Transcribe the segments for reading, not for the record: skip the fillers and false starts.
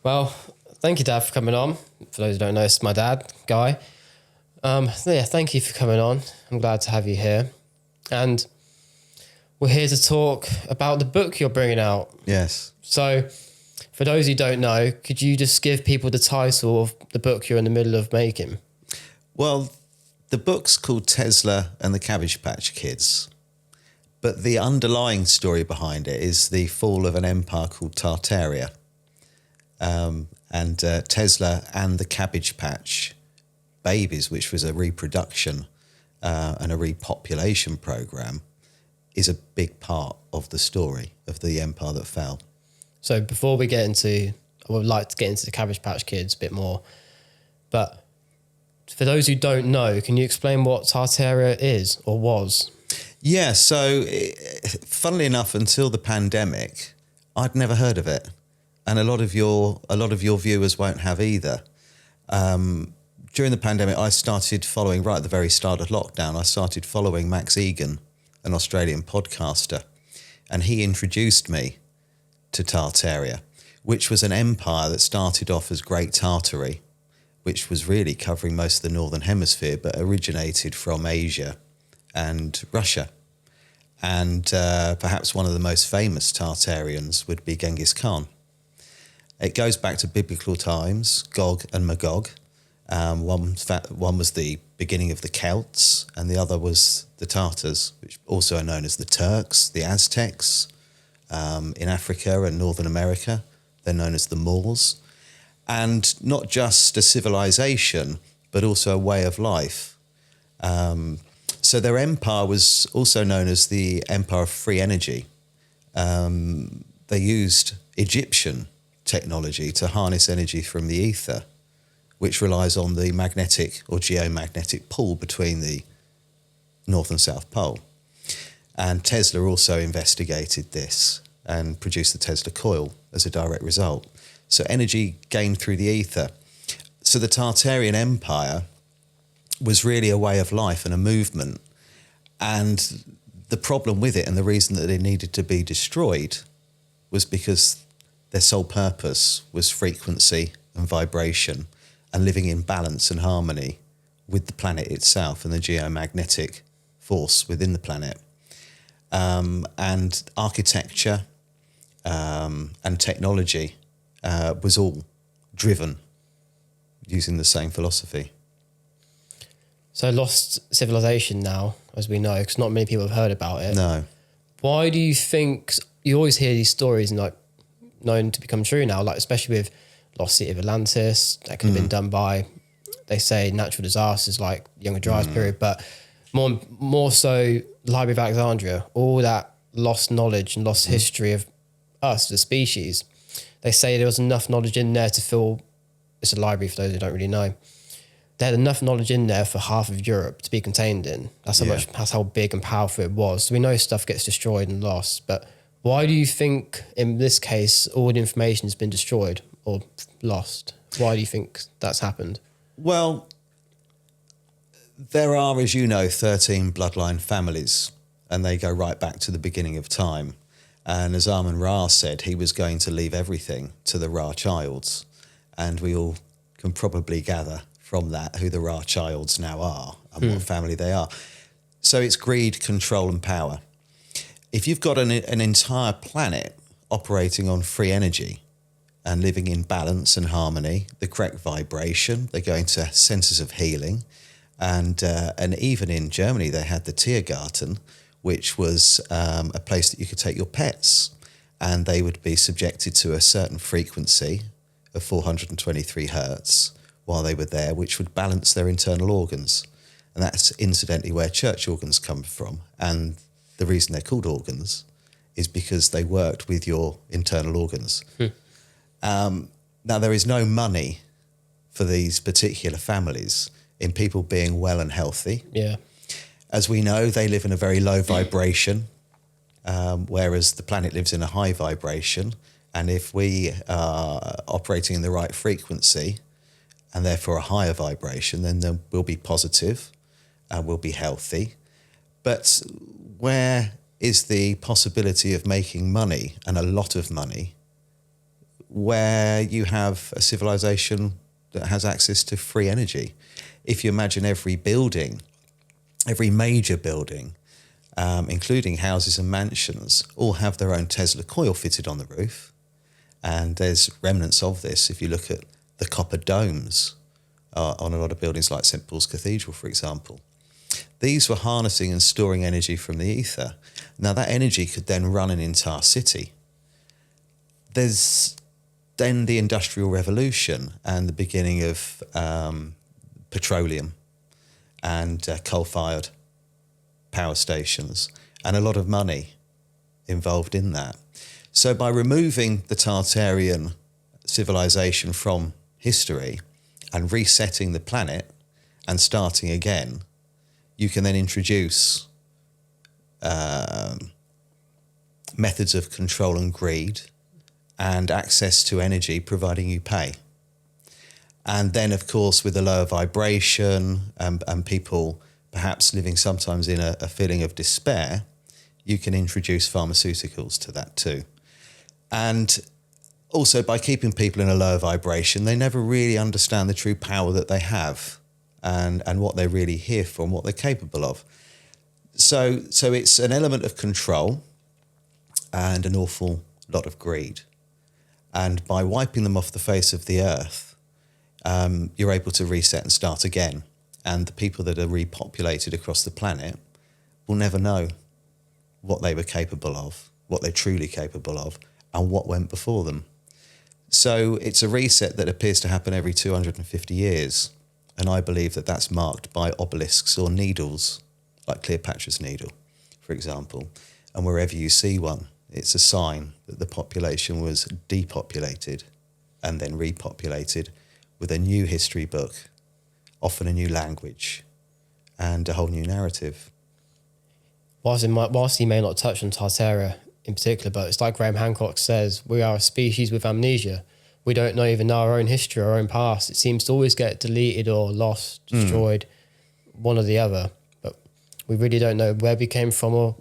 Well, thank you, Dad, for coming on. For those who don't know, it's my dad, Guy. Thank you for coming on. I'm glad to have you here. And we're here to talk about the book you're bringing out. Yes. So, for those who don't know, could you just give people the title of the book you're in the middle of making? Well, the book's called Tesla and the Cabbage Patch Kids. But the underlying story behind it is the fall of an empire called Tartaria. Tesla and the Cabbage Patch babies, which was a reproduction and a repopulation program, is a big part of the story of the empire that fell. So before we get into, I would like to get into the Cabbage Patch Kids a bit more. But for those who don't know, can you explain what Tartaria is or was? Yeah, so funnily enough, until the pandemic, I'd never heard of it. And a lot of your viewers won't have either. During the pandemic, I started following, right at the very start of lockdown, I started following Max Egan, an Australian podcaster. And he introduced me to Tartaria, which was an empire that started off as Great Tartary, which was really covering most of the Northern Hemisphere, but originated from Asia and Russia. And perhaps one of the most famous Tartarians would be Genghis Khan. It goes back to biblical times, Gog and Magog. One was the beginning of the Celts, and the other was the Tartars, which also are known as the Turks, the Aztecs. In Africa and Northern America, they're known as the Moors. And not just a civilization, but also a way of life. So their empire was also known as the Empire of Free Energy. They used Egyptian technology to harness energy from the ether, which relies on the magnetic or geomagnetic pull between the North and South Pole. And Tesla also investigated this and produced the Tesla coil as a direct result. So energy gained through the ether. So the Tartarian Empire was really a way of life and a movement. And the problem with it and the reason that it needed to be destroyed was because their sole purpose was frequency and vibration and living in balance and harmony with the planet itself and the geomagnetic force within the planet. And architecture and technology was all driven using the same philosophy. So lost civilization now, as we know, because not many people have heard about it. No. Why do you think, you always hear these stories and like known to become true now, like especially with lost city of Atlantis, that could have been done by, they say, natural disasters like Younger Dryas period, but more so the Library of Alexandria, all that lost knowledge and lost history of us, the species. They say there was enough knowledge in there to fill, it's a library for those who don't really know, they had enough knowledge in there for half of Europe to be contained in. That's how big and powerful it was. So we know stuff gets destroyed and lost, but why do you think in this case all the information has been destroyed or lost? Why do you think that's happened? Well, there are, as you know, 13 bloodline families, and they go right back to the beginning of time. And as Amun-Ra said, he was going to leave everything to the Ra childs. And we all can probably gather from that who the Ra childs now are and what family they are. So it's greed, control and power. If you've got an entire planet operating on free energy and living in balance and harmony, the correct vibration, they go into centers of healing. And even in Germany, they had the Tiergarten, which was a place that you could take your pets, and they would be subjected to a certain frequency of 423 hertz while they were there, which would balance their internal organs. And that's incidentally where church organs come from. And the reason they're called organs is because they worked with your internal organs. Now, there is no money for these particular families in people being well and healthy. Yeah. As we know, they live in a very low vibration, whereas the planet lives in a high vibration. And if we are operating in the right frequency and therefore a higher vibration, then we'll be positive and we'll be healthy. But where is the possibility of making money, and a lot of money, where you have a civilization that has access to free energy. If you imagine every building, every major building, including houses and mansions, all have their own Tesla coil fitted on the roof. And there's remnants of this if you look at the copper domes on a lot of buildings like St. Paul's Cathedral, for example. These were harnessing and storing energy from the ether. Now that energy could then run an entire city. There's then the Industrial Revolution and the beginning of petroleum and coal-fired power stations, and a lot of money involved in that. So by removing the Tartarian civilization from history and resetting the planet and starting again, you can then introduce methods of control and greed and access to energy, providing you pay. And then, of course, with a lower vibration and people perhaps living sometimes in a feeling of despair, you can introduce pharmaceuticals to that too. And also, by keeping people in a lower vibration, they never really understand the true power that they have and what they're really here for and what they're capable of. So it's an element of control and an awful lot of greed. And by wiping them off the face of the earth, you're able to reset and start again. And the people that are repopulated across the planet will never know what they were capable of, what they're truly capable of, and what went before them. So it's a reset that appears to happen every 250 years. And I believe that that's marked by obelisks or needles, like Cleopatra's Needle, for example. And wherever you see one, it's a sign that the population was depopulated and then repopulated with a new history book, often a new language, and a whole new narrative. Whilst he may not touch on Tartaria in particular, but it's like Graham Hancock says, we are a species with amnesia. We don't even know our own history, our own past. It seems to always get deleted or lost, destroyed, one or the other. But we really don't know where we came from or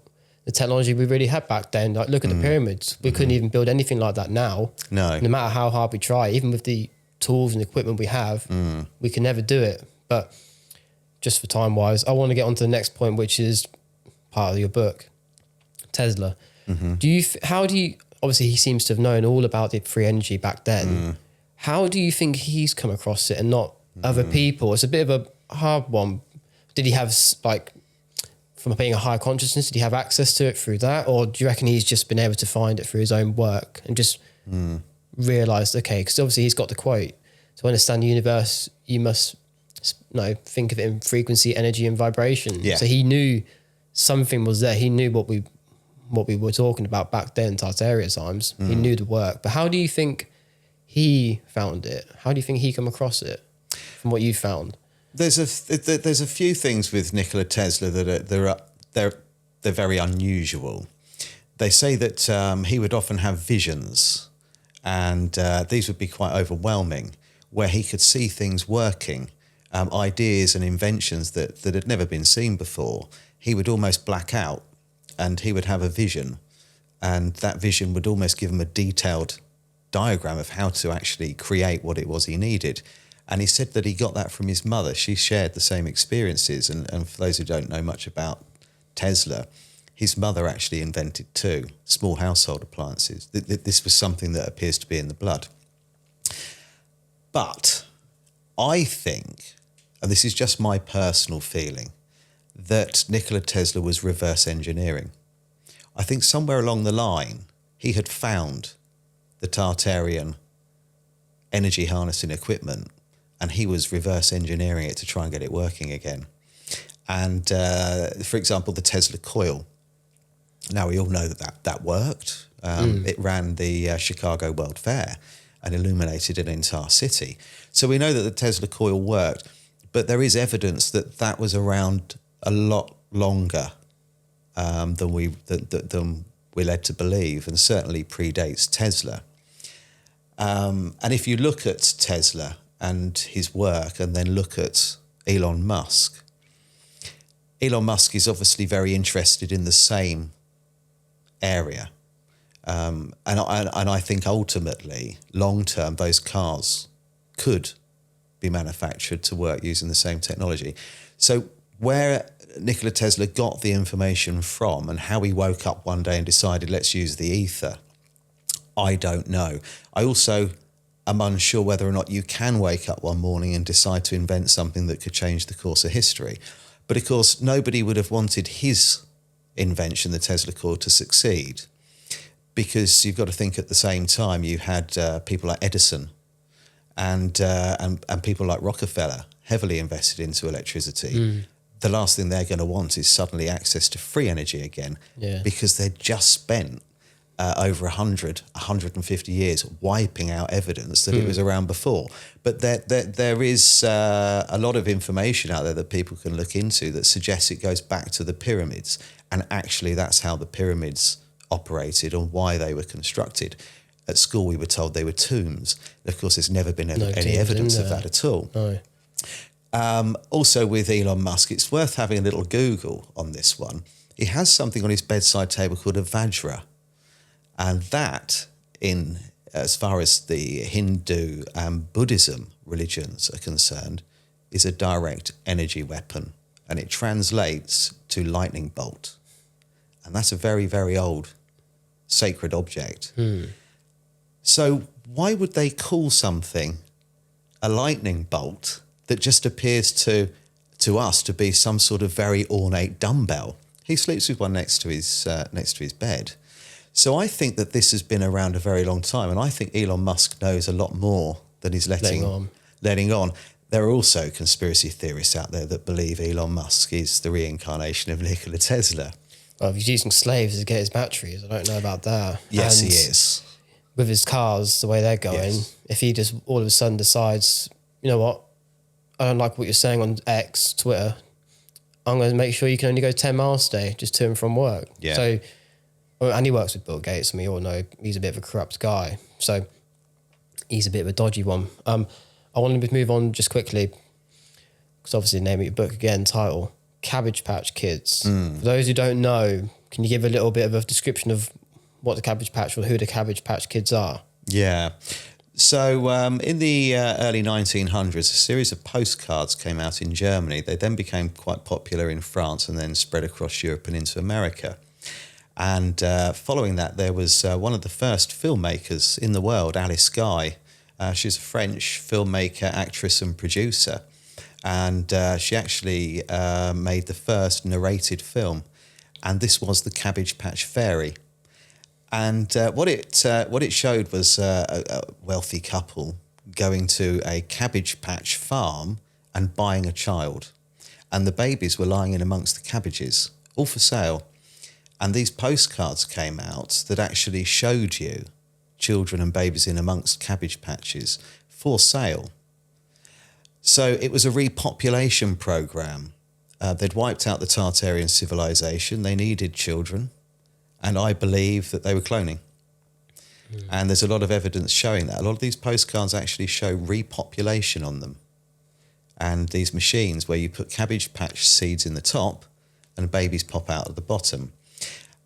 the technology we really had back then. Like, look at the pyramids. We couldn't even build anything like that now. No matter how hard we try, even with the tools and equipment we have, we can never do it. But just for time wise, I want to get on to the next point, which is part of your book, Tesla. How do you, obviously he seems to have known all about the free energy back then. How do you think he's come across it and not other people? It's a bit of a hard one. Did he have, like, from being a higher consciousness, did he have access to it through that? Or do you reckon he's just been able to find it through his own work and just realised, okay, because obviously he's got the quote, to understand the universe, you must think of it in frequency, energy and vibration. Yeah. So he knew something was there. He knew what we were talking about back then, Tartaria times. He knew the work. But how do you think he found it? How do you think he come across it from what you found? There's a few things with Nikola Tesla that they're very unusual. They say that he would often have visions, and these would be quite overwhelming, where he could see things working, ideas and inventions that had never been seen before. He would almost black out, and he would have a vision, and that vision would almost give him a detailed diagram of how to actually create what it was he needed. And he said that he got that from his mother. She shared the same experiences. And for those who don't know much about Tesla, his mother actually invented two small household appliances. This was something that appears to be in the blood. But I think, and this is just my personal feeling, that Nikola Tesla was reverse engineering. I think somewhere along the line, he had found the Tartarian energy harnessing equipment, and he was reverse engineering it to try and get it working again. And for example, the Tesla coil. Now, we all know that worked. It ran the Chicago World Fair and illuminated an entire city. So we know that the Tesla coil worked, but there is evidence that that was around a lot longer than we're led to believe, and certainly predates Tesla. And if you look at Tesla and his work and then look at Elon Musk is obviously very interested in the same area. And I think ultimately, long term, those cars could be manufactured to work using the same technology. So where Nikola Tesla got the information from and how he woke up one day and decided, let's use the ether, I don't know. I also am unsure whether or not you can wake up one morning and decide to invent something that could change the course of history. But of course, nobody would have wanted his invention, the Tesla cord, to succeed, because you've got to think at the same time you had people like Edison and people like Rockefeller heavily invested into electricity. The last thing they're going to want is suddenly access to free energy again, because they'd just spent over 150 years wiping out evidence that it was around before. But there is a lot of information out there that people can look into that suggests it goes back to the pyramids, and actually that's how the pyramids operated and why they were constructed. At school we were told they were tombs. Of course, there's never been any evidence of that at all. No. Also with Elon Musk, it's worth having a little Google on this one. He has something on his bedside table called a Vajra. And that, as far as the Hindu and Buddhism religions are concerned, is a direct energy weapon. And it translates to lightning bolt. And that's a very, very old sacred object. So why would they call something a lightning bolt that just appears to us to be some sort of very ornate dumbbell? He sleeps with one next to his bed. So I think that this has been around a very long time, and I think Elon Musk knows a lot more than he's letting on. There are also conspiracy theorists out there that believe Elon Musk is the reincarnation of Nikola Tesla. Well, he's using slaves to get his batteries. I don't know about that. Yes, and he is. With his cars, the way they're going, if he just all of a sudden decides, you know what, I don't like what you're saying on X, Twitter, I'm going to make sure you can only go 10 miles a day just to and from work. Yeah. So, and he works with Bill Gates, and we all know he's a bit of a corrupt guy. So he's a bit of a dodgy one. I wanted to move on just quickly, because obviously the name of your book again, title, Cabbage Patch Kids. For those who don't know, can you give a little bit of a description of what the Cabbage Patch or who the Cabbage Patch Kids are? Yeah. So in the early 1900s, a series of postcards came out in Germany. They then became quite popular in France and then spread across Europe and into America. And following that, there was one of the first filmmakers in the world, Alice Guy. She's a French filmmaker, actress and producer. And she actually made the first narrated film. And this was The Cabbage Patch Fairy. And what it showed was a wealthy couple going to a cabbage patch farm and buying a child. And the babies were lying in amongst the cabbages, all for sale. And these postcards came out that actually showed you children and babies in amongst cabbage patches for sale. So it was a repopulation program. They'd wiped out the Tartarian civilization. They needed children. And I believe that they were cloning. And there's a lot of evidence showing that. A lot of these postcards actually show repopulation on them. And these machines where you put cabbage patch seeds in the top and babies pop out at the bottom.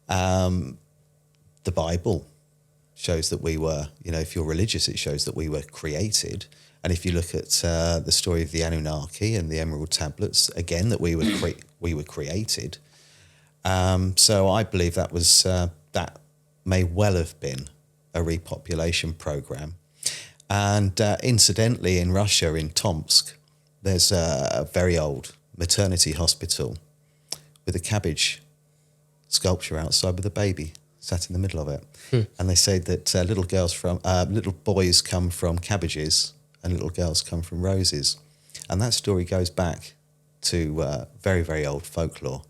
The Bible shows that we were, if you're religious, it shows that we were created. And if you look at the story of the Anunnaki and the Emerald Tablets, again, that we were created. So I believe that was that may well have been a repopulation program. And incidentally, in Russia, in Tomsk, there's a very old maternity hospital with a cabbage sculpture outside with a baby sat in the middle of it. And they say that little boys come from cabbages and little girls come from roses. And that story goes back to very, very old folklore.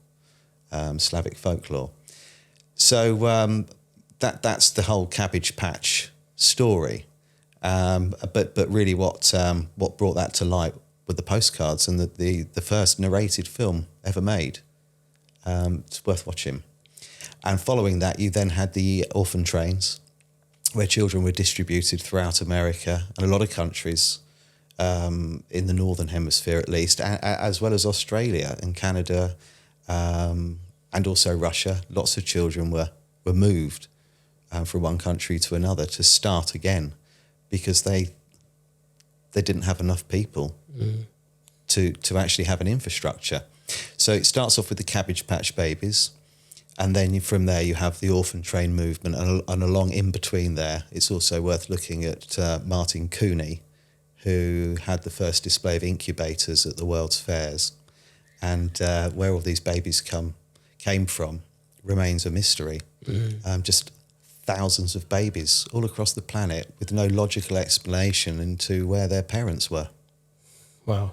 Slavic folklore. So that's the whole Cabbage Patch story. But really what brought that to light were the postcards and the first narrated film ever made. It's worth watching. And following that, you then had the orphan trains, where children were distributed throughout America and a lot of countries, in the Northern Hemisphere at least, as well as Australia and Canada, and also Russia. Lots of children were moved from one country to another to start again, because they didn't have enough people to actually have an infrastructure. So it starts off with the Cabbage Patch Babies, and then from there you have the orphan train movement, and along in between there, it's also worth looking at Martin Cooney, who had the first display of incubators at the World's Fairs, and where all these babies came from remains a mystery. Just thousands of babies all across the planet with no logical explanation into where their parents were. Wow.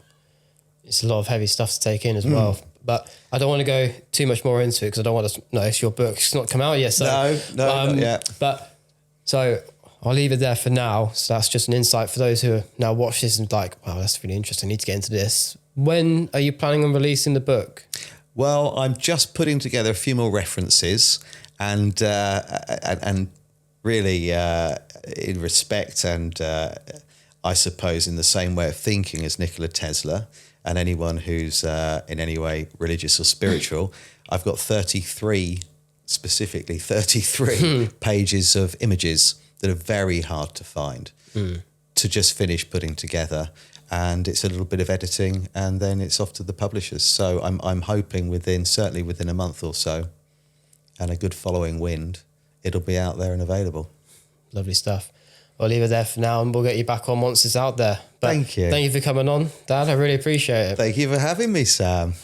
It's a lot of heavy stuff to take in as well. But I don't want to go too much more into it because I don't want to notice your book's not come out yet. So, no, not yet. But so I'll leave it there for now. So that's just an insight for those who now watch this and like, wow, that's really interesting. I need to get into this. When are you planning on releasing the book? Well, I'm just putting together a few more references, and really in respect and I suppose in the same way of thinking as Nikola Tesla and anyone who's in any way religious or spiritual, I've got 33 pages of images that are very hard to find to just finish putting together. And it's a little bit of editing, and then it's off to the publishers. So I'm hoping certainly within a month or so, and a good following wind, it'll be out there and available. Lovely stuff. I'll leave it there for now, and we'll get you back on once it's out there. But thank you. Thank you for coming on, Dad. I really appreciate it. Thank you for having me, Sam.